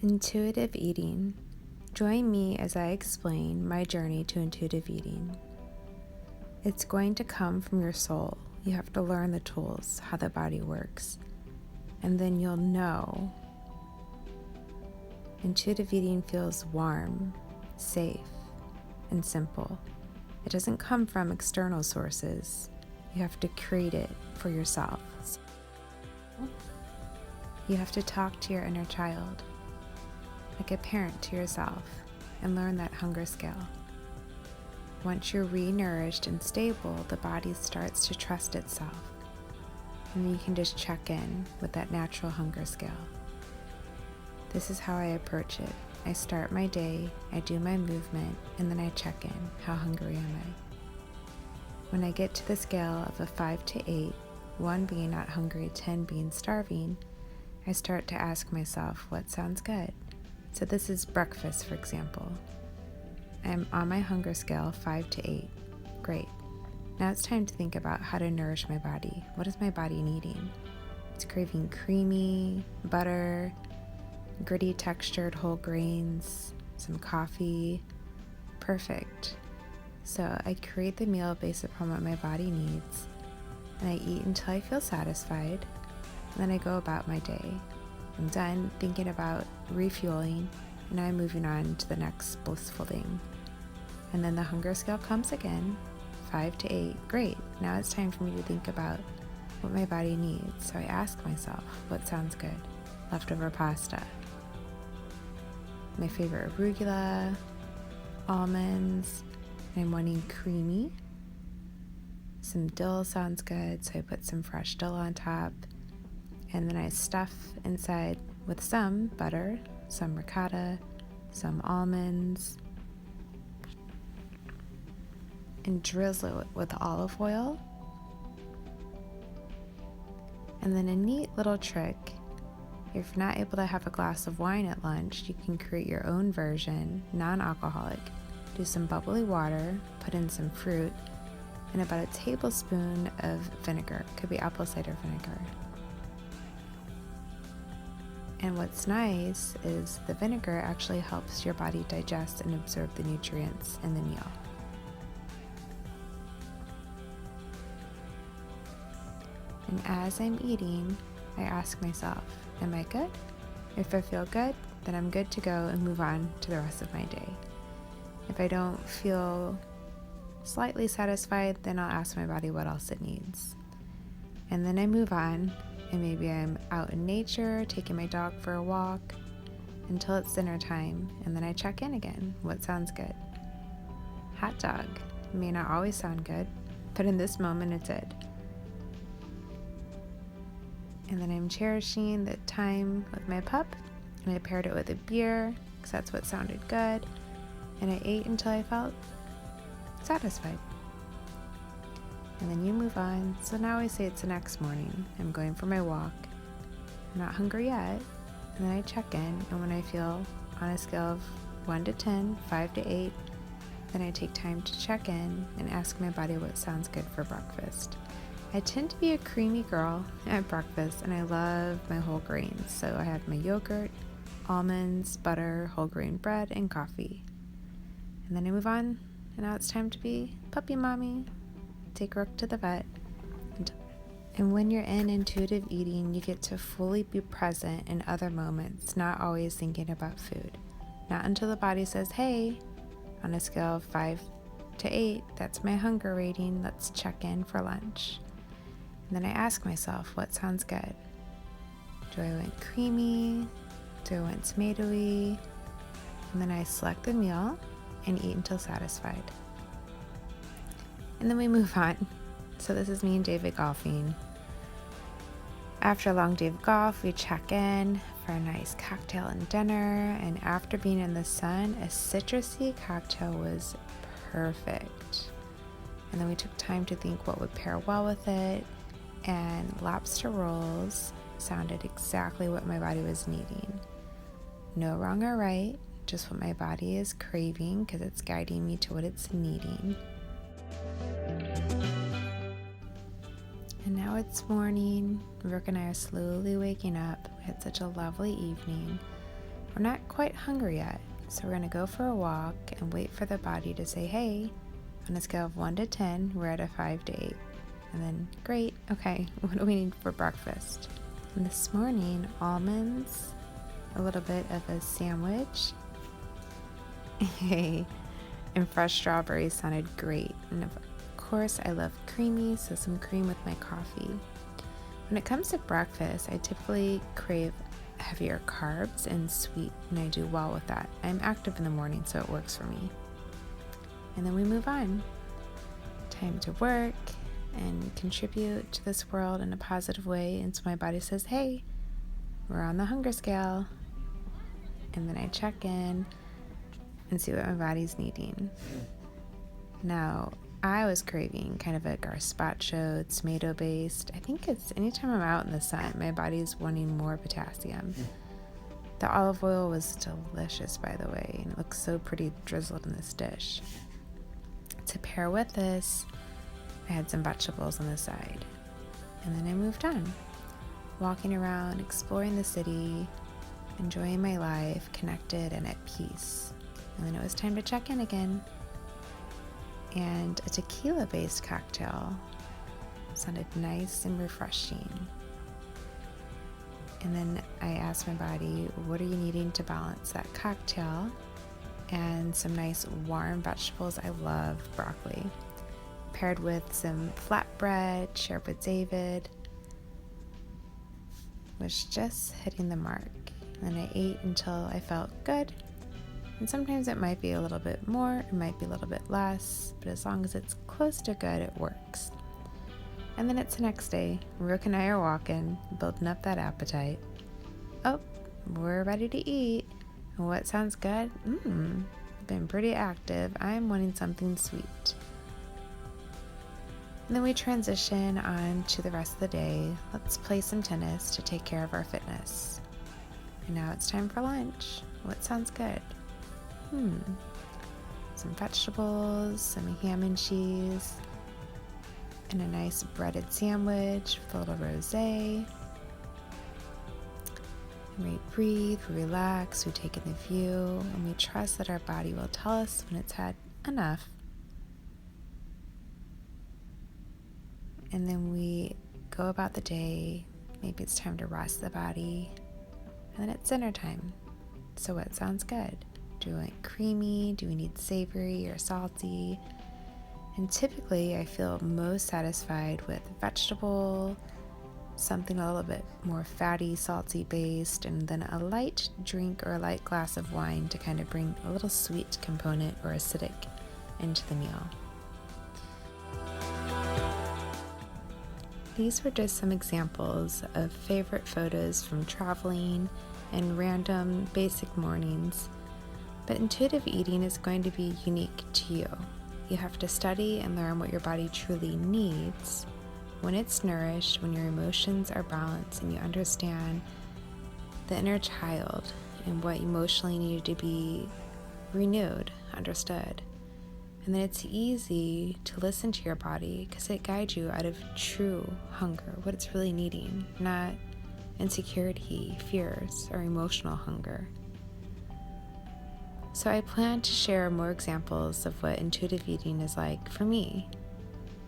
Intuitive eating. Join me as I explain my journey to intuitive eating. It's going to come from your soul. You have to learn the tools, how the body works, and then you'll know. Intuitive eating feels warm, safe, and simple. It doesn't come from external sources. You have to create it for yourself. You have to talk to your inner child, like a parent to yourself, and learn that hunger scale. Once you're re-nourished and stable, the body starts to trust itself, and then you can just check in with that natural hunger scale. This is how I approach it. I start my day, I do my movement, and then I check in. How hungry am I? When I get to the scale of a 5 to 8, 1 being not hungry, 10 being starving, I start to ask myself, what sounds good? So this is breakfast, for example. I'm on my hunger scale, 5 to 8. Great. Now it's time to think about how to nourish my body. What is my body needing? It's craving creamy, butter, gritty textured whole grains, some coffee. Perfect. So I create the meal based upon what my body needs, and I eat until I feel satisfied, and then I go about my day. I'm done thinking about refueling, and now I'm moving on to the next blissful thing. And then the hunger scale comes again, 5 to 8. Great. Now it's time for me to think about what my body needs. So I ask myself, what sounds good? Leftover pasta. My favorite arugula, almonds, and I'm wanting creamy. Some dill sounds good, so I put some fresh dill on top. And then I stuff inside with some butter, some ricotta, some almonds, and drizzle it with olive oil. And then a neat little trick, if you're not able to have a glass of wine at lunch, you can create your own version, non-alcoholic. Do some bubbly water, put in some fruit, and about a tablespoon of vinegar. It could be apple cider vinegar. And what's nice is the vinegar actually helps your body digest and absorb the nutrients in the meal. And as I'm eating, I ask myself, am I good? If I feel good, then I'm good to go and move on to the rest of my day. If I don't feel slightly satisfied, then I'll ask my body what else it needs. And then I move on, and maybe I'm out in nature, taking my dog for a walk, until it's dinner time, and then I check in again. What sounds good? Hot dog. It may not always sound good, but in this moment it did. And then I'm cherishing the time with my pup, and I paired it with a beer, because that's what sounded good, and I ate until I felt satisfied. And then you move on. So now I say it's the next morning. I'm going for my walk. I'm not hungry yet. And then I check in, and when I feel on a scale of 1 to 10, 5 to 8, then I take time to check in and ask my body what sounds good for breakfast. I tend to be a creamy girl at breakfast, and I love my whole grains. So I have my yogurt, almonds, butter, whole grain bread, and coffee. And then I move on, and now it's time to be puppy mommy. Take Rook to the vet. And when you're in intuitive eating, you get to fully be present in other moments, not always thinking about food. Not until the body says, hey, on a scale of 5 to 8, that's my hunger rating, let's check in for lunch. And then I ask myself, what sounds good? Do I want creamy? Do I want tomatoey? And then I select the meal and eat until satisfied. And then we move on. So this is me and David golfing. After a long day of golf, we check in for a nice cocktail and dinner. And after being in the sun, a citrusy cocktail was perfect. And then we took time to think what would pair well with it. And lobster rolls sounded exactly what my body was needing. No wrong or right, just what my body is craving, because it's guiding me to what it's needing. And now it's morning. Rook and I are slowly waking up. We had such a lovely evening. we're not quite hungry yet. So we're going to go for a walk and wait for the body to say, hey, on a scale of 1 to 10, we're at a 5 to 8. And then, great, okay, what do we need for breakfast? And this morning, almonds, a little bit of a sandwich, and fresh strawberries sounded great. And of course, I love creamy, so some cream with my coffee. When it comes to breakfast, I typically crave heavier carbs and sweet, and I do well with that. I'm active in the morning, so it works for me. And then we move on. Time to work and contribute to this world in a positive way. And so my body says, hey, we're on the hunger scale. And then I check in and see what my body's needing. Now, I was craving kind of a gazpacho, tomato based. I think it's anytime I'm out in the sun, my body's wanting more potassium. The olive oil was delicious, by the way, and it looks so pretty drizzled in this dish. To pair with this, I had some vegetables on the side. And then I moved on, walking around, exploring the city, enjoying my life, connected and at peace. And then it was time to check in again. And a tequila-based cocktail sounded nice and refreshing. And then I asked my body, what are you needing to balance that cocktail? And some nice warm vegetables. I love broccoli. Paired with some flatbread, shared with David. Was just hitting the mark. And I ate until I felt good. And sometimes it might be a little bit more, it might be a little bit less, but as long as it's close to good, it works. And then it's the next day. Rook and I are walking, building up that appetite. Oh, we're ready to eat. And what sounds good? Been pretty active. I'm wanting something sweet. And then we transition on to the rest of the day. Let's play some tennis to take care of our fitness. And now it's time for lunch. What sounds good? Some vegetables, some ham and cheese, and a nice breaded sandwich with a little rosé. And we breathe, we relax, we take in the view, and we trust that our body will tell us when it's had enough. And then we go about the day. Maybe it's time to rest the body. And then it's dinner time. So what sounds good? Do we want creamy? Do we need savory or salty? And typically I feel most satisfied with vegetable, something a little bit more fatty, salty based, and then a light drink or a light glass of wine to kind of bring a little sweet component or acidic into the meal. These were just some examples of favorite photos from traveling and random basic mornings. But intuitive eating is going to be unique to you. You have to study and learn what your body truly needs, when it's nourished, when your emotions are balanced, and you understand the inner child and what emotionally needed to be renewed, understood. And then it's easy to listen to your body because it guides you out of true hunger, what it's really needing, not insecurity, fears, or emotional hunger. So I plan to share more examples of what intuitive eating is like for me.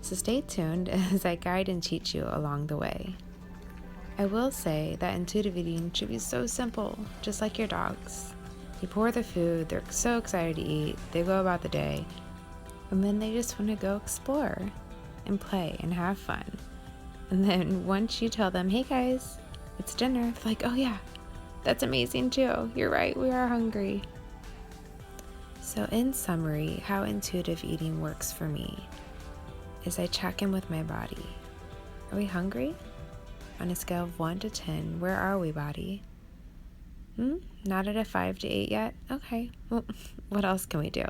So stay tuned as I guide and teach you along the way. I will say that intuitive eating should be so simple, just like your dogs. You pour the food, they're so excited to eat, they go about the day, and then they just want to go explore and play and have fun. And then once you tell them, hey guys, it's dinner, they're like, oh yeah, that's amazing too. You're right, we are hungry. So in summary, how intuitive eating works for me is I check in with my body. Are we hungry? On a scale of 1 to 10, where are we, body? Not at a 5 to 8 yet? Okay, well, what else can we do?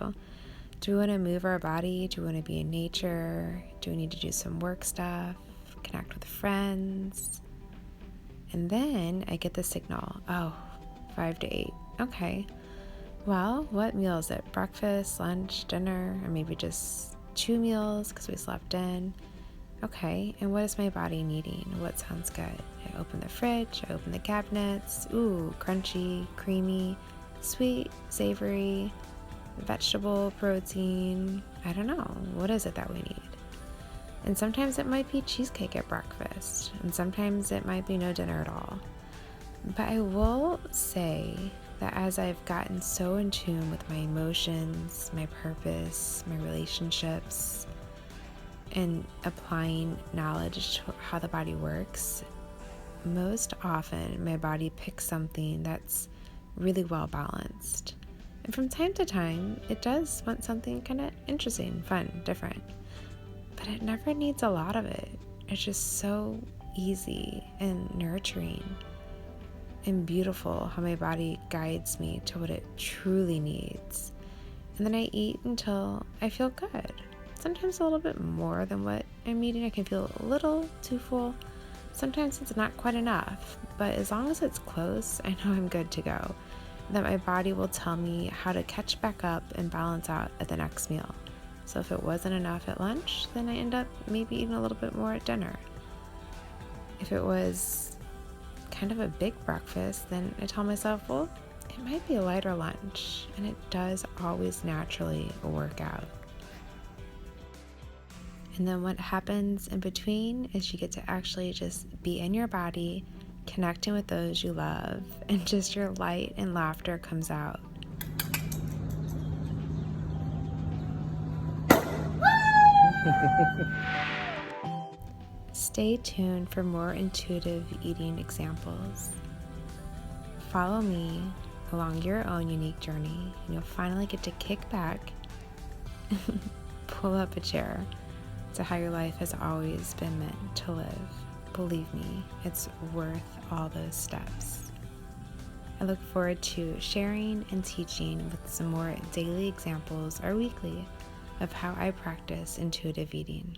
Do we want to move our body? Do we want to be in nature? Do we need to do some work stuff? Connect with friends? And then I get the signal, 5 to 8, okay. Well, what meal is it? Breakfast, lunch, dinner, or maybe just 2 meals because we slept in? Okay, and what is my body needing? What sounds good? I open the fridge, I open the cabinets. Ooh, crunchy, creamy, sweet, savory, vegetable, protein. I don't know. What is it that we need? And sometimes it might be cheesecake at breakfast, and sometimes it might be no dinner at all. But I will say that as I've gotten so in tune with my emotions, my purpose, my relationships, and applying knowledge to how the body works, most often my body picks something that's really well balanced. And from time to time, it does want something kind of interesting, fun, different. But it never needs a lot of it. It's just so easy and nurturing and beautiful how my body guides me to what it truly needs. And then I eat until I feel good. Sometimes a little bit more than what I'm eating. I can feel a little too full. Sometimes it's not quite enough, but as long as it's close, I know I'm good to go. That my body will tell me how to catch back up and balance out at the next meal. So if it wasn't enough at lunch, then I end up maybe eating a little bit more at dinner. If it was kind of a big breakfast, then I tell myself, well, it might be a lighter lunch, and it does always naturally work out. And then what happens in between is you get to actually just be in your body, connecting with those you love, and just your light and laughter comes out. Stay tuned for more intuitive eating examples. Follow me along your own unique journey, and you'll finally get to kick back, pull up a chair to how your life has always been meant to live. Believe me, it's worth all those steps. I look forward to sharing and teaching with some more daily examples or weekly of how I practice intuitive eating.